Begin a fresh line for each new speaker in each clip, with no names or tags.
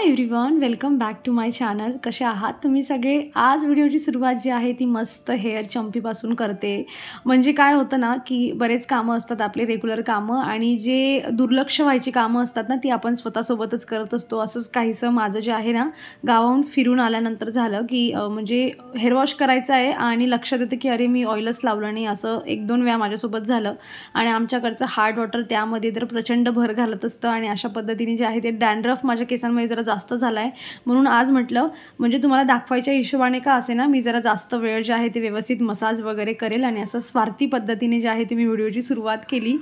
High everyone, welcome back to my channel. कसे आहात तुम्ही सगळे? आज व्हिडिओची सुरुवात जी आहे ती मस्त हेअर चंपीपासून करते. म्हणजे काय होतं ना, की बरेच कामं असतात आपले रेग्युलर कामं आणि जे दुर्लक्ष व्हायची कामं असतात ना, ती आपण स्वतःसोबतच करत असतो. असंच काहीसं माझं जे आहे ना, गावाहून फिरून आल्यानंतर झालं, की म्हणजे हेअर वॉश करायचं आहे आणि लक्षात येतं, की अरे मी ऑइलच लावलं नाही. असं 1-2 वेळा माझ्यासोबत झालं आणि आमच्याकडचं हार्ड वॉटर त्यामध्ये तर प्रचंड भर घालत असतं आणि अशा पद्धतीने जे आहे ते डॅन्ड्रफ माझ्या केसांमध्ये जरा जास्त झाला आहे. म्हणून आज म्हटलं म्हणजे तुम्हाला दाखवायच्या हिशोबाने का असे ना, मी जरा जास्त वेळ जे आहे ते व्यवस्थित मसाज वगैरे करेल आणि असं स्वार्थी पद्धतीने जे आहे ते मी व्हिडिओची सुरुवात केली.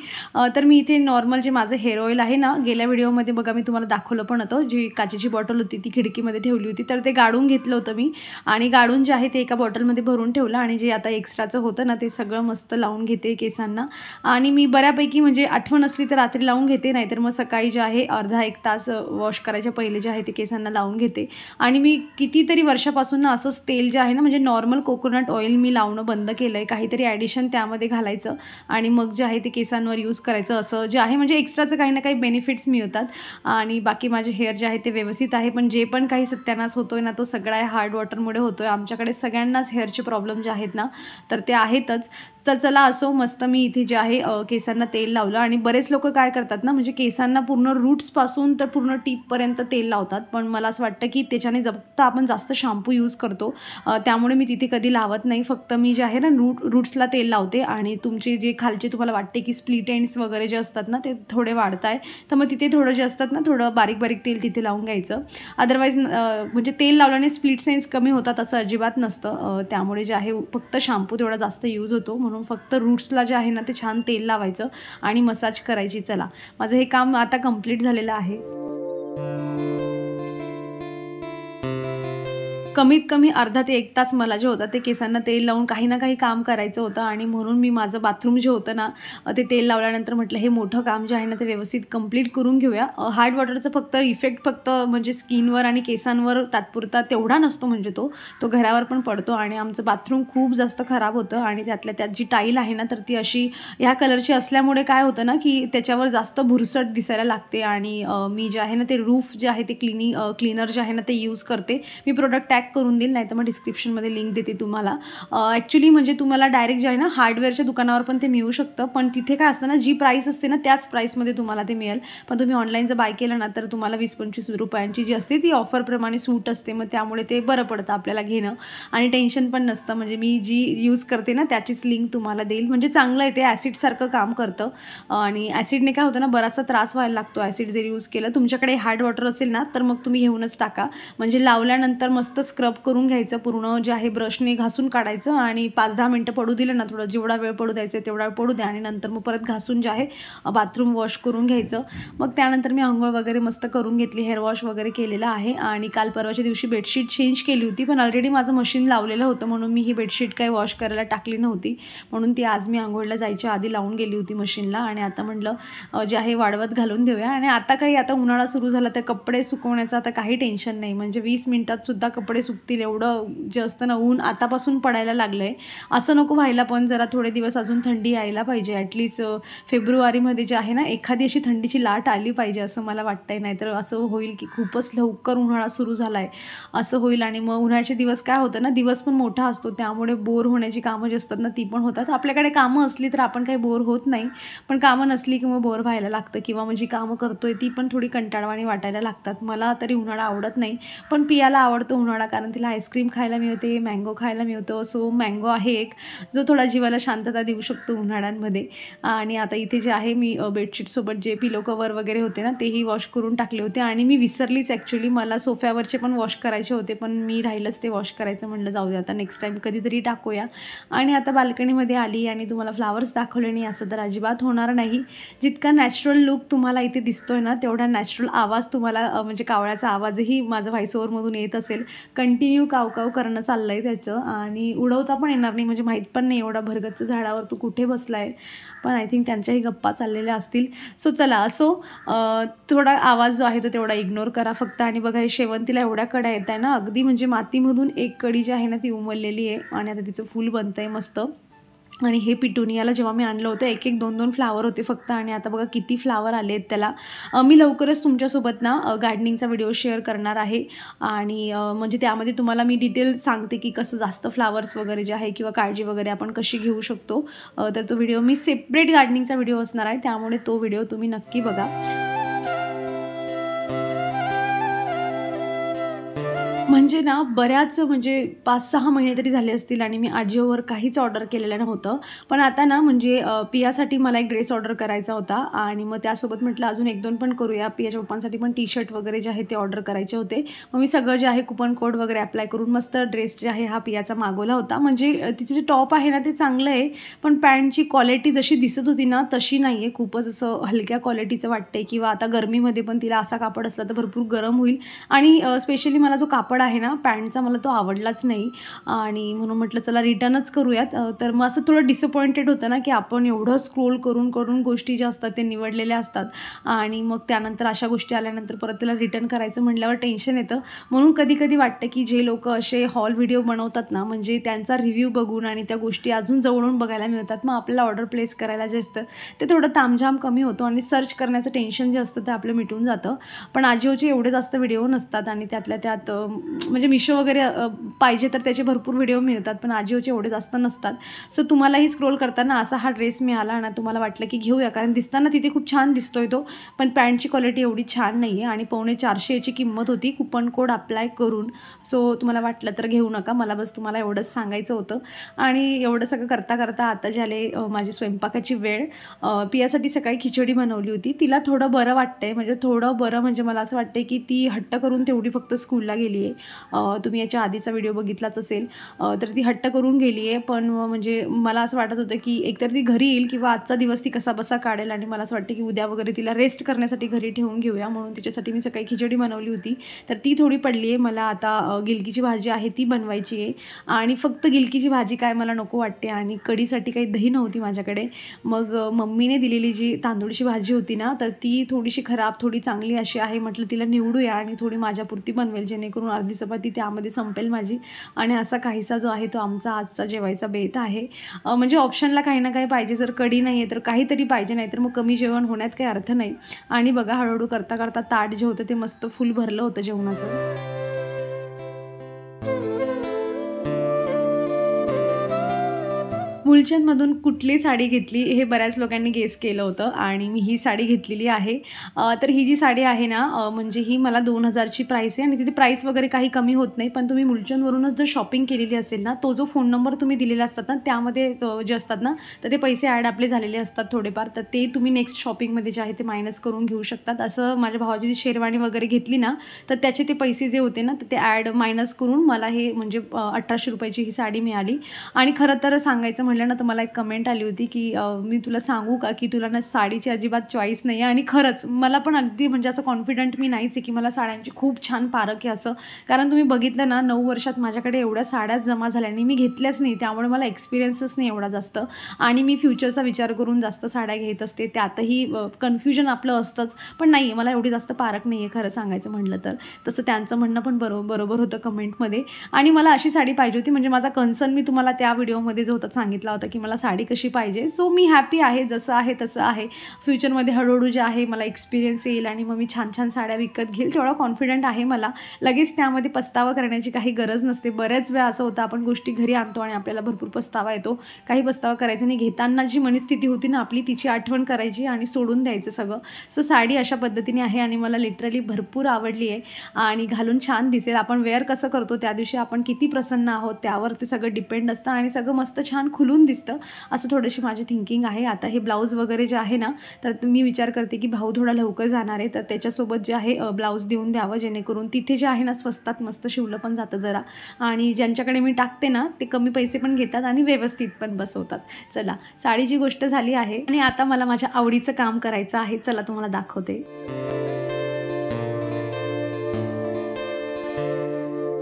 तर मी इथे नॉर्मल जे माझं हेअर ऑइल आहे ना, गेल्या व्हिडिओमध्ये बघा मी तुम्हाला दाखवलं पण होतं, जी काचेची बॉटल होती ती खिडकीमध्ये ठेवली होती, तर ते गाळून घेतलं होतं मी आणि गाळून जे आहे ते एका बॉटलमध्ये भरून ठेवलं आणि जे आता एक्स्ट्राचं होतं ना, ते सगळं मस्त लावून घेते केसांना. आणि मी बऱ्यापैकी म्हणजे आठवण असली तर रात्री लावून घेते, नाहीतर मग सकाळी जे आहे अर्धा एक तास वॉश करायच्या पहिले जे आहे ते केसांना लावून घेते. आणि मी कितीतरी वर्षापासून ना असंच तेल जे आहे ना, म्हणजे नॉर्मल कोकोनट ऑइल मी लावणं बंद केलं आहे. काहीतरी ॲडिशन त्यामध्ये घालायचं आणि मग जे आहे ते केसांवर यूज करायचं, असं जे आहे म्हणजे एक्स्ट्राचं काही ना काही बेनिफिट्स मिळतात. आणि बाकी माझे हेअर जे आहे ते व्यवस्थित आहे. पण जे पण काही सत्यानाश होतोय ना, तो सगळा हार्ड वॉटरमुळे होतोय. आमच्याकडे सगळ्यांनाच हेअरचे प्रॉब्लेम जे आहेत ना, तर ते आहेतच. तर चला असो, मस्त मी इथे जे आहे केसांना तेल लावलं आणि बरेच लोक काय करतात ना, म्हणजे केसांना पूर्ण रूट्सपासून तर पूर्ण टीपपर्यंत तेल लावतात. पण मला असं वाटतं की त्याच्याने फक्त आपण जास्त शॅम्पू यूज करतो, त्यामुळे मी तिथे कधी लावत नाही. फक्त मी जे आहे ना रूट्सला तेल लावते आणि तुमचे जे खालचे तुम्हाला वाटते की स्प्लिट एंड्स वगैरे जे असतात ना, ते थोडे वाढत आहे, तर मग तिथे थोडं जे असतात ना, थोडं बारीक बारीक तेल तिथे लावून घ्यायचं. अदरवाईज म्हणजे तेल लावल्याने स्प्लिट एंड्स कमी होतात असं अजिबात नसतं. त्यामुळे जे आहे फक्त शॅम्पू तेवढा जास्त यूज होतो. म्हणून फक्त रूट्सला जे आहे ना, ते छान तेल लावायचं आणि मसाज करायची. चला, माझं हे काम आता कंप्लीट झालेलं आहे. कमीत कमी अर्धा ते 1 तास मला जे होतं ते केसांना तेल लावून काही ना काही काम करायचं होतं आणि म्हणून मी माझं बाथरूम जे होतं ना, ते तेल लावल्यानंतर म्हटलं हे मोठं काम जे आहे ना, ते व्यवस्थित कंप्लीट करून घेऊया. हार्ड वॉटरचं फक्त इफेक्ट फक्त म्हणजे स्किनवर आणि केसांवर तात्पुरता तेवढा नसतो, म्हणजे तो घरावर पण पडतो. आणि आमचं बाथरूम खूप जास्त खराब होतं आणि त्यातल्या त्यात जी टाईल आहे ना, तर ती अशी ह्या कलरची असल्यामुळे काय होतं ना, की त्याच्यावर जास्त भुरसट दिसायला लागते. आणि मी जे आहे ना, ते रूफ जे आहे ते क्लीनर जे आहे ना, ते यूज करते. मी प्रोडक्ट टॅग करून देईल, नाही तर मग डिस्क्रिप्शनमध्ये लिंक देते तुम्हाला. ॲक्च्युली म्हणजे तुम्हाला डायरेक्ट जे आहे ना, हार्डवेअरच्या दुकानावर पण ते मिळू शकतं, पण तिथे काय असतं ना, जी प्राईस असते ना त्याच प्राईसमध्ये तुम्हाला ते मिळेल. पण तुम्ही ऑनलाईन जर बाय केलं ना, तर तुम्हाला 20-25 रुपयांची जी असते ती ऑफरप्रमाणे सूट असते. मग त्यामुळे ते बरं पडतं आपल्याला घेणं आणि टेन्शन पण नसतं. म्हणजे मी जी यूज करते ना, त्याचीच लिंक तुम्हाला देईल. म्हणजे चांगलं आहे ते, ॲसिडसारखं काम करतं. आणि ॲसिडने काय होतं ना, बराचसा त्रास व्हायला लागतो ॲसिड जर यूज केलं. तुमच्याकडे हार्ड वॉटर असेल ना, तर मग तुम्ही घेऊनच टाका. म्हणजे लावल्यानंतर मस्त स्क्रब करून घ्यायचं, पूर्ण जे आहे ब्रशने घासून काढायचं आणि 5-10 मिनटं पडू दिलं ना, थोडं जेवढा वेळ पडू द्यायचं तेवढा वेळ पडू द्या आणि नंतर मग परत घासून जे आहे बाथरूम वॉश करून घ्यायचं. मग त्यानंतर मी अंघोळ वगैरे मस्त करून घेतली, हेअर वॉश वगैरे केलेलं आहे. आणि काल परवाच्या दिवशी बेडशीट चेंज केली होती, पण ऑलरेडी माझं मशीन लावलेलं होतं, म्हणून मी ही बेडशीट काही वॉश करायला टाकली नव्हती. म्हणून ती आज मी अंघोळला जायच्या आधी लावून गेली होती मशीनला. आणि आता म्हटलं जे आहे वाळवत घालून देऊया. आणि आता उन्हाळा सुरू झाला तर कपडे सुकवण्याचं आता काही टेन्शन नाही. म्हणजे 20 मिनिटात सुद्धा कपडे सुकतील एवढं जे असतं ना, ऊन आतापासून पडायला लागलं आहे. असं नको व्हायला, पण जरा थोडे दिवस अजून थंडी यायला पाहिजे. ॲटलिस्ट फेब्रुवारीमध्ये जे आहे ना, एखादी अशी थंडीची लाट आली पाहिजे असं मला वाटतंय. नाहीतर असं होईल की खूपच लवकर उन्हाळा सुरू झाला आहे असं होईल. आणि मग उन्हाळ्याचे दिवस काय होतं ना, दिवस पण मोठा असतो, त्यामुळे बोर होण्याची कामं जी असतात ना, ती पण होतात. आपल्याकडे कामं असली तर आपण काही बोर होत नाही, पण कामं नसली की मग बोर व्हायला लागतं, किंवा मग जी कामं करतोय ती पण थोडी कंटाळवाणी वाटायला लागतात. मला तरी उन्हाळा आवडत नाही, पण पियाला आवडतो उन्हाळा, कारण तिला आईस्क्रीम खायला मिळते, मँगो खायला मिळतो. सो मँगो आहे एक जो थोडा जीवाला शांतता देऊ शकतो उन्हाळ्यांमध्ये. आणि आता इथे जे आहे मी बेडशीटसोबत जे पिलो कवर वगैरे होते ना, तेही वॉश करून टाकले होते. आणि मी विसरलीच ॲक्च्युली, मला सोफ्यावरचे पण वॉश करायचे होते, पण मी राहिलंच ते वॉश करायचं. म्हटलं जाऊ दे, आता नेक्स्ट टाईम कधीतरी टाकूया. आणि आता बाल्कनीमध्ये आली आणि तुम्हाला फ्लावर्स दाखवले नाही असं तर अजिबात होणार नाही. जितका नॅचरल लुक तुम्हाला इथे दिसतोय ना, तेवढा नॅचरल आवाज तुम्हाला म्हणजे कावळ्याचा आवाजही माझं व्हॉइस ओव्हरमधून येत असेल. कंटिन्यू कावकाव करणं चाललं आहे त्याचं, आणि उडवता पण येणार नाही, म्हणजे माहीत पण नाही एवढा भरगच्च झाडावर तो कुठे बसला आहे. पण आय थिंक त्यांच्याही गप्पा चाललेल्या असतील. सो चला असो, थोडा आवाज जो आहे तो तेवढा इग्नोर करा फक्त. आणि बघा, हे शेवंतीला एवढ्या कड्या येत आहे ना, अगदी म्हणजे मातीमधून एक कडी जी आहे ना ती उमललेली आहे आणि आता तिचं फूल बनतं आहे मस्त. आणि हे पिटुनियाला जेव्हा मी आणलं होतं एक 2 फ्लावर होते फक्त, आणि आता बघा किती फ्लावर आले आहेत त्याला. मी लवकरच तुमच्यासोबत ना गार्डनिंगचा व्हिडिओ शेअर करणार आहे, आणि म्हणजे त्यामध्ये तुम्हाला मी डिटेल सांगते की कसं जास्त फ्लावर्स वगैरे जे आहे किंवा काळजी वगैरे आपण कशी घेऊ शकतो. तर तो व्हिडिओ मी सेपरेट गार्डनिंगचा व्हिडिओ असणार आहे, त्यामुळे तो व्हिडिओ तुम्ही नक्की बघा. म्हणजे ना बऱ्याच म्हणजे 5-6 महिने तरी झाले असतील आणि मी Ajioवर काहीच ऑर्डर केलेलं नव्हतं. पण आता ना म्हणजे पियासाठी मला एक ड्रेस ऑर्डर करायचा होता, आणि मग त्यासोबत म्हटलं अजून 1-2 पण करूया. पियाच्या पप्पांसाठी पण टी-शर्ट वगैरे जे आहे ते ऑर्डर करायचे होते. मग मी सगळं जे आहे कुपन कोड वगैरे अप्लाय करून मस्त ड्रेस जे आहे हा पियाचा मागवला होता. म्हणजे तिचे जे टॉप आहे ना ते चांगलं आहे, पण पॅन्टची क्वालिटी जशी दिसत होती ना तशी नाही आहे. खूपच असं हलक्या क्वालिटीचं वाटते, किंवा आता गरमीमध्ये पण तिला असा कापड असला तर भरपूर गरम होईल. आणि स्पेशली मला जो कापड आहे ना पॅन्टचा मला तो आवडलाच नाही, आणि म्हणून म्हटलं चला रिटर्नच करूयात. तर मग असं थोडं डिसअपॉइंटेड होतं ना की आपण एवढं स्क्रोल करून करून गोष्टी ज्या असतात ते निवडलेल्या असतात, आणि मग त्यानंतर अशा गोष्टी आल्यानंतर परत त्याला रिटर्न करायचं म्हटल्यावर टेन्शन येतं. म्हणून कधी कधी वाटतं की जे लोक असे हॉल व्हिडिओ बनवतात ना, म्हणजे त्यांचा रिव्ह्यू बघून आणि त्या गोष्टी अजून जवळून बघायला मिळतात, मग आपल्याला ऑर्डर प्लेस करायला जे असतं ते थोडं तामझाम कमी होतो, आणि सर्च करण्याचं टेन्शन जे असतं ते आपलं मिटून जातं. पण Ajioचे एवढे जास्त व्हिडिओ नसतात, आणि त्यातल्या त्यात म्हणजे मिशो वगैरे पाहिजे तर त्याचे भरपूर व्हिडिओ मिळतात, पण Ajioचे एवढे जास्त नसतात. सो तुम्हालाही स्क्रोल करताना असा हा ड्रेस मिळाला आणि तुम्हाला वाटलं की घेऊया, कारण दिसताना तिथे खूप छान दिसतोय तो, पण पॅन्टची क्वालिटी एवढी छान नाही आहे, आणि 450 याची किंमत होती कुपन कोड अप्लाय करून. सो तुम्हाला वाटलं तर घेऊ नका, मला बस तुम्हाला एवढंच सांगायचं होतं. आणि एवढं सगळं करता करता आता झाले माझी स्वयंपाकाची वेळ. पियासाठी सकाळी खिचडी बनवली होती. तिला थोडं बरं वाटतंय, म्हणजे थोडं बरं म्हणजे मला असं वाटतंय की ती हट्ट करून तेवढी फक्त स्कूलला गेली आहे. तुम्ही याच्या आधीचा व्हिडिओ बघितलाच असेल. तर ती हट्ट करून गेली आहे, पण म्हणजे मला असं वाटत होतं की एकतर ती घरी येईल किंवा आजचा दिवस ती कसा बसा काढेल, आणि मला असं वाटतं की उद्या वगैरे तिला रेस्ट करण्यासाठी घरी ठेवून घेऊया, म्हणून तिच्यासाठी मी सकाळी खिचडी बनवली होती. तर ती थोडी पडली आहे. मला आता गिलकीची भाजी आहे ती बनवायची आहे, आणि फक्त गिलकीची भाजी काय मला नको वाटते, आणि कढीसाठी काही दही नव्हती माझ्याकडे. मग मम्मीने दिलेली जी तांदूळची भाजी होती ना, तर ती थोडीशी खराब थोडी चांगली अशी आहे. म्हटलं तिला निवडूया आणि थोडी माझ्यापुरती बनवेल, जेणेकरून अर्धी चपाती त्यामध्ये संपेल माझी. आणि असा काहीसा जो आहे तो आमचा आजचा जेवायचा बेत आहे. म्हणजे ऑप्शनला काही ना काही पाहिजे. जर कढी नाही आहे तर काहीतरी पाहिजे, नाही तर मग कमी जेवण होण्यात काही अर्थ नाही. आणि बघा हळूहळू करता करता ताट जे होतं ते मस्त फुल भरलं होतं जेवणाचं. मुलचंदमधून कुठली साडी घेतली हे बऱ्याच लोकांनी गेस केलं होतं, आणि मी ही साडी घेतलेली आहे. तर ही जी साडी आहे ना म्हणजे ही मला 2000ची प्राईस आहे, आणि तिथे प्राईस वगैरे काही कमी होत नाही. पण तुम्ही मुलचंदवरूनच जर शॉपिंग केलेली असेल ना, तो जो फोन नंबर तुम्ही दिलेला असतात ना त्यामध्ये जे असतात ना तर ते पैसे ॲड आपले झालेले असतात थोडेफार, तर ते तुम्ही नेक्स्ट शॉपिंगमध्ये जे आहे ते मायनस करून घेऊ शकतात. असं माझ्या भावाची जी शेरवाणी वगैरे घेतली ना तर त्याचे ते पैसे जे होते ना तर ते ॲड मायनस करून मला हे म्हणजे 1800 रुपयाची ही साडी मिळाली. आणि खरं तर सांगायचं म्हटलं ना तर मला एक कमेंट आली होती की मी तुला सांगू का की तुला ना साडीची अजिबात चॉईस नाही आहे. आणि खरंच मला पण अगदी म्हणजे असं कॉन्फिडंट मी नाहीच आहे की मला साड्यांची खूप छान पारख आहे असं, कारण तुम्ही बघितलं ना 9 वर्षात माझ्याकडे एवढ्या साड्याच जमा झाल्या आणि मी घेतल्याच नाही, त्यामुळे मला एक्सपिरियन्सच नाही एवढा जास्त. आणि मी फ्युचरचा विचार करून जास्त साड्या घेत असते, त्यातही कन्फ्युजन आपलं असतंच. पण नाही, मला एवढी जास्त पारख नाही आहे खरं सांगायचं म्हटलं तर. तसं त्यांचं म्हणणं पण बरोबर होतं कमेंटमध्ये. आणि मला अशी साडी पाहिजे होती, म्हणजे माझा कन्सर्न मी तुम्हाला त्या व्हिडिओमध्ये जो होता सांगितला होता की मला साडी कशी पाहिजे. सो मी हॅपी आहे, जसं आहे तसं आहे. फ्युचरमध्ये हळूहळू जे आहे मला एक्सपिरियन्स येईल आणि मग मी छान छान साड्या विकत घेईल, तेवढा कॉन्फिडंट आहे मला. लगेच त्यामध्ये पस्तावा करण्याची काही गरज नसते. बऱ्याच वेळा असं होतं आपण गोष्टी घरी आणतो आणि आपल्याला भरपूर पस्तावा येतो. काही पस्तावा करायचा नाही. घेताना जी मनस्थिती होती ना आपली तिची आठवण करायची आणि सोडून द्यायचं सगळं. सो साडी अशा पद्धतीने आहे आणि मला लिटरली भरपूर आवडली आहे आणि घालून छान दिसेल. आपण वेअर कसं करतो त्या दिवशी आपण किती प्रसन्न आहोत त्यावर ते सगळं डिपेंड असतं आणि सगळं मस्त छान खुलून दिसतं, असं थोडीशी माझी थिंकिंग आहे. आता हे ब्लाऊज वगैरे जे आहे ना तर मी विचार करते की भाऊ थोडा लवकर जाणार आहे तर त्याच्यासोबत जे आहे ब्लाऊज देऊन द्यावं, जेणेकरून तिथे जे आहे ना स्वस्तात मस्त शिवलं पण जातं जरा, आणि ज्यांच्याकडे मी टाकते ना ते कमी पैसे पण घेतात आणि व्यवस्थित पण बसवतात. चला, साडीची गोष्ट झाली आहे आणि आता मला माझ्या आवडीचं काम करायचं आहे. चला तुम्हाला दाखवते.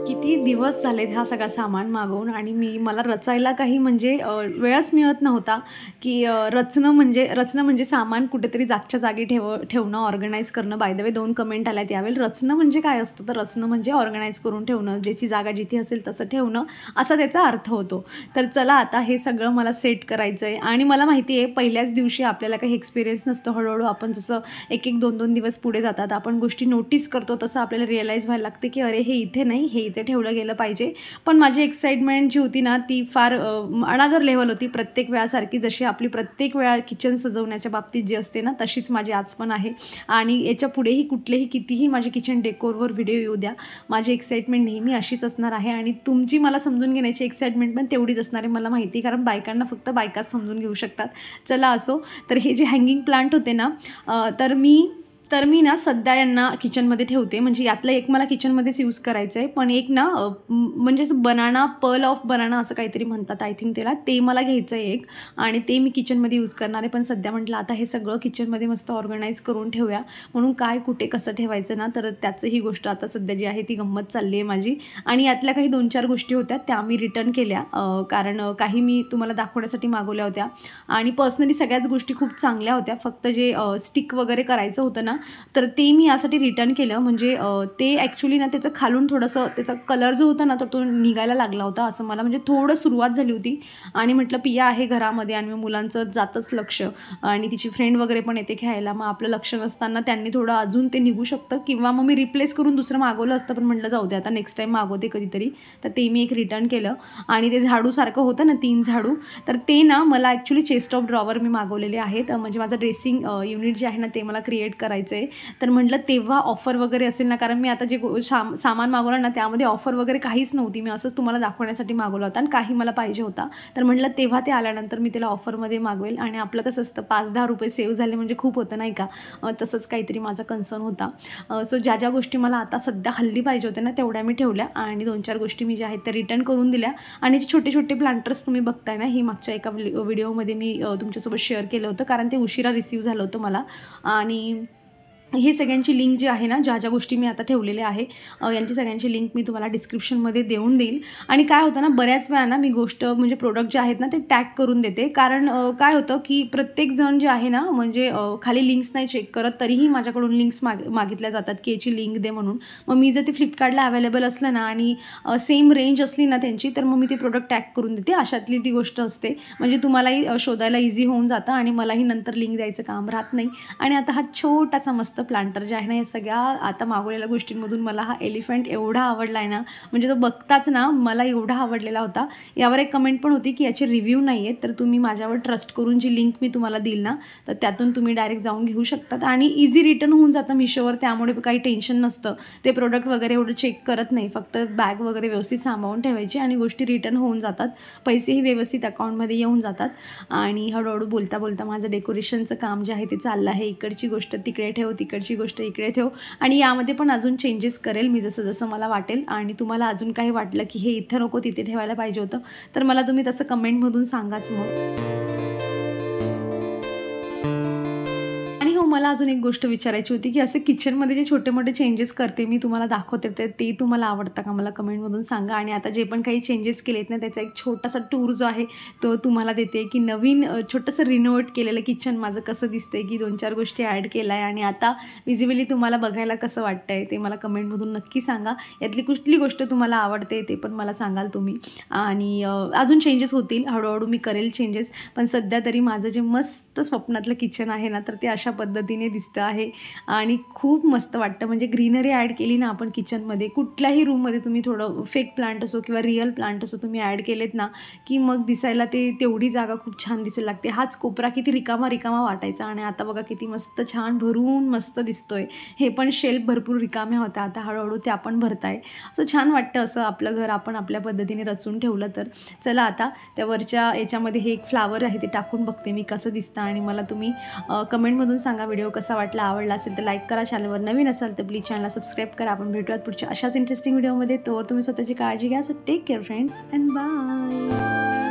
किती किती दिवस झालेत हा सगळा सामान मागवून आणि मला रचायला काही म्हणजे वेळच मिळत नव्हता की रचणं म्हणजे सामान कुठेतरी जागच्या जागी ठेवणं, ऑर्गनाईज करणं. बाय द वे 2 कमेंट आल्यात यावेळी. रचणं म्हणजे काय असतं? तर रचणं म्हणजे ऑर्गनाईज करून ठेवणं, ज्याची जागा जिथे असेल तसं ठेवणं, असा त्याचा अर्थ होतो. तर चला आता हे सगळं मला सेट करायचं आहे आणि मला माहिती आहे पहिल्याच दिवशी आपल्याला काही एक्सपिरियन्स नसतो. हळूहळू आपण जसं 1-1, 2-2 दिवस पुढे जातात, आपण गोष्टी नोटीस करतो, तसं आपल्याला रिअलाईज व्हायला लागते की अरे हे इथे नाही, हे इथे ठेवलं गेलं पाहिजे. पण माझी एक्साइटमेंट जी होती ना ती फार अनदर लेवल होती. प्रत्येक वेळासारखी जशी आपली प्रत्येक वेळा किचन सजवण्याच्या बाबतीत जी असते ना तशीच माझी आज पण आहे. आणि याच्या पुढेही कुठलेही कितीही माझे किचन डेकोरवर व्हिडिओ येऊ द्या, माझी एक्साइटमेंट नेहमी अशीच असणार आहे आणि तुमची मला समजून घेण्याची एक्साइटमेंट पण तेवढीच असणार आहे. मला माहिती, कारण बायकांना फक्त बायकाच समजून घेऊ शकतात. चला असो, तर हे जे हँगिंग प्लांट होते ना तर मी ना सध्या यांना किचनमध्ये ठेवते. म्हणजे यातलं एक मला किचनमध्येच यूज करायचं आहे, पण एक ना म्हणजे बनाना, पर्ल ऑफ बनाना असं काहीतरी म्हणतात आय थिंक त्याला, ते मला घ्यायचं आहे एक आणि ते मी किचनमध्ये यूज करणार आहे. पण सध्या म्हटलं आता हे सगळं किचनमध्ये मस्त ऑर्गनाईज करून ठेवूया, म्हणून काय कुठे कसं ठेवायचं ना, तर त्याचं ही गोष्ट आता सध्या जी आहे ती गंमत चालली आहे माझी. आणि यातल्या काही 2-4 गोष्टी होत्या त्या मी रिटर्न केल्या, कारण काही मी तुम्हाला दाखवण्यासाठी मागवल्या होत्या आणि पर्सनली सगळ्याच गोष्टी खूप चांगल्या होत्या. फक्त जे स्टिक वगैरे करायचं होतं ना तर ते मी यासाठी रिटर्न केलं. म्हणजे ते ॲक्च्युली ना त्याचं खालून थोडंसं त्याचा कलर जो होता ना तो निघायला लागला होता असं मला, म्हणजे थोडं सुरुवात झाली होती. आणि म्हटलं पिया आहे घरामध्ये आणि मुलांचं जातच लक्ष आणि तिची फ्रेंड वगैरे पण येते खेळायला, मग आपलं लक्ष नसताना त्यांनी थोडं अजून ते निघू शकतं, किंवा मग मी रिप्लेस करून दुसरं मागवलं असतं. पण म्हटलं जाऊ दे आता नेक्स्ट टाईम मागवते कधीतरी, तर ते मी एक रिटर्न केलं. आणि ते झाडूसारखं होतं ना 3 झाडू, तर ते ना मला ॲक्च्युली चेस्ट ऑफ ड्रॉवर मी मागवलेले आहेत. म्हणजे माझं ड्रेसिंग युनिट जे आहे ना ते मला क्रिएट करायचं आहे. तर म्हटलं तेव्हा ऑफर वगैरे असेल ना, कारण मी आता जे सामान मागवलं ना त्यामध्ये ऑफर वगैरे काहीच नव्हती. मी असंच तुम्हाला दाखवण्यासाठी मागवलं होतं आणि काही मला पाहिजे होता. तर म्हटलं तेव्हा ते आल्यानंतर मी त्याला ऑफरमध्ये मागवेल. आणि आपलं कसं असतं 5-10 रुपये सेव्ह झाले म्हणजे खूप होतं नाही का, तसंच काहीतरी माझा कन्सर्न होता. सो ज्या ज्या गोष्टी मला आता सध्या हल्ली पाहिजे होत्या ना तेवढ्या मी ठेवल्या आणि 2-4 गोष्टी मी ज्या आहेत त्या रिटर्न करून दिल्या. आणि जे छोटे छोटे प्लांटर्स तुम्ही बघताय ना, ही मागच्या एका व्हिडिओमध्ये मी तुमच्यासोबत शेअर केलं होतं, कारण ते उशिरा रिसीव्ह झालं होतं मला. आणि हे सगळ्यांची लिंक जी आहे ना, ज्या ज्या गोष्टी मी आता ठेवलेल्या आहे यांची सगळ्यांची लिंक मी तुम्हाला डिस्क्रिप्शनमध्ये देऊन देईल. आणि काय होतं ना, बऱ्याच वेळा ना मी गोष्ट म्हणजे प्रोडक्ट जे आहेत ना ते टॅग करून देते, कारण काय होतं की प्रत्येकजण जे आहे ना म्हणजे खाली लिंक्स नाही चेक करत, तरीही माझ्याकडून लिंक्स मागितल्या जातात की याची लिंक दे म्हणून. मग मी जर ते फ्लिपकार्टला अवेलेबल असलं ना आणि सेम रेंज असली ना त्यांची, तर मग मी ते प्रोडक्ट टॅग करून देते. अशातली ती गोष्ट असते, म्हणजे तुम्हालाही शोधायला इझी होऊन जातं आणि मलाही नंतर लिंक द्यायचं काम राहत नाही. आणि आता हा छोटासा मस्त प्लांटर जे आहे ना, या सगळ्या आता मागवलेल्या गोष्टींमधून मला हा एलिफंट एवढा आवडला आहे ना, म्हणजे तो बघताच ना मला एवढा आवडलेला होता. यावर एक कमेंट पण होती की याचे रिव्ह्यू नाही आहेत, तर तुम्ही माझ्यावर ट्रस्ट करून जी लिंक मी तुम्हाला देईल ना तर त्यातून तुम्ही डायरेक्ट जाऊन घेऊ शकतात आणि इझी रिटर्न होऊन जातं मिशोवर. त्यामुळे काही टेन्शन नसतं, ते प्रोडक्ट वगैरे एवढं चेक करत नाही, फक्त बॅग वगैरे व्यवस्थित सांभाळून ठेवायची आणि गोष्टी रिटर्न होऊन जातात, पैसेही व्यवस्थित अकाउंटमध्ये येऊन जातात. आणि हळूहळू बोलता बोलता माझं डेकोरेशनचं काम जे आहे ते चाललं आहे. इकडची गोष्ट तिकडे ठेव, तिकडची गोष्ट इकडे ठेव, आणि यामध्ये पण अजून चेंजेस करेल मी जसं जसं मला वाटेल. आणि तुम्हाला अजून काही वाटलं की हे इथं नको तिथे ठेवायला पाहिजे होतं, तर मला तुम्ही तसं कमेंटमधून सांगाच मग. मला अजून एक गोष्ट विचारायची होती की असे किचनमध्ये जे छोटे मोठे चेंजेस करते मी, तुम्हाला दाखवते, तर ते तुम्हाला आवडतं का मला कमेंटमधून सांगा. आणि आता जे पण काही चेंजेस केलेत ना त्याचा एक छोटासा टूर जो आहे तो तुम्हाला देते, की नवीन छोटंसं रिनोव्हेट केलेलं किचन माझं कसं दिसतंय, की 2-4 गोष्टी ॲड केल्या आहे आणि आता विजिबली तुम्हाला बघायला कसं वाटतंय ते मला कमेंटमधून नक्की सांगा. यातली कुठली गोष्ट तुम्हाला आवडते ते पण मला सांगाल तुम्ही. आणि अजून चेंजेस होतील, हळूहळू मी करेल चेंजेस, पण सध्या तरी माझं जे मस्त स्वप्नातलं किचन आहे ना तर ते अशा पद्धतीने दिसतं आहे आणि खूप मस्त वाटतं. म्हणजे ग्रीनरी ॲड केली ना आपण किचनमध्ये, कुठल्याही रूममध्ये तुम्ही थोडं फेक प्लांट असो किंवा रिअल प्लांट असो तुम्ही ॲड केलेत ना की मग दिसायला ते तेवढी जागा खूप छान दिसायला लागते. हाच कोपरा किती रिकामा रिकामा वाटायचा आणि आता बघा किती मस्त छान भरून मस्त दिसतोय. हे पण शेल्फ भरपूर रिकाम्या होत्या, आता हळूहळू त्या पण भरताय. सो छान वाटतं असं आपलं घर आपण आपल्या पद्धतीने रचून ठेवलं तर. चला आता त्यावरच्या याच्यामध्ये हे एक फ्लावर आहे ते टाकून बघते मी कसं दिसतं आणि मला तुम्ही कमेंटमधून सांगा व्हिडिओ कसा वाटला. आवडला असेल तर लाईक करा, चॅनलवर नवीन असाल तर प्लीज चॅनलला सबस्क्राईब करा. आपण भेटूयात पुढच्या अशाच इंटरेस्टिंग व्हिडिओमध्ये. तोवर तुम्ही स्वतःची काळजी घ्या. So take care friends and bye.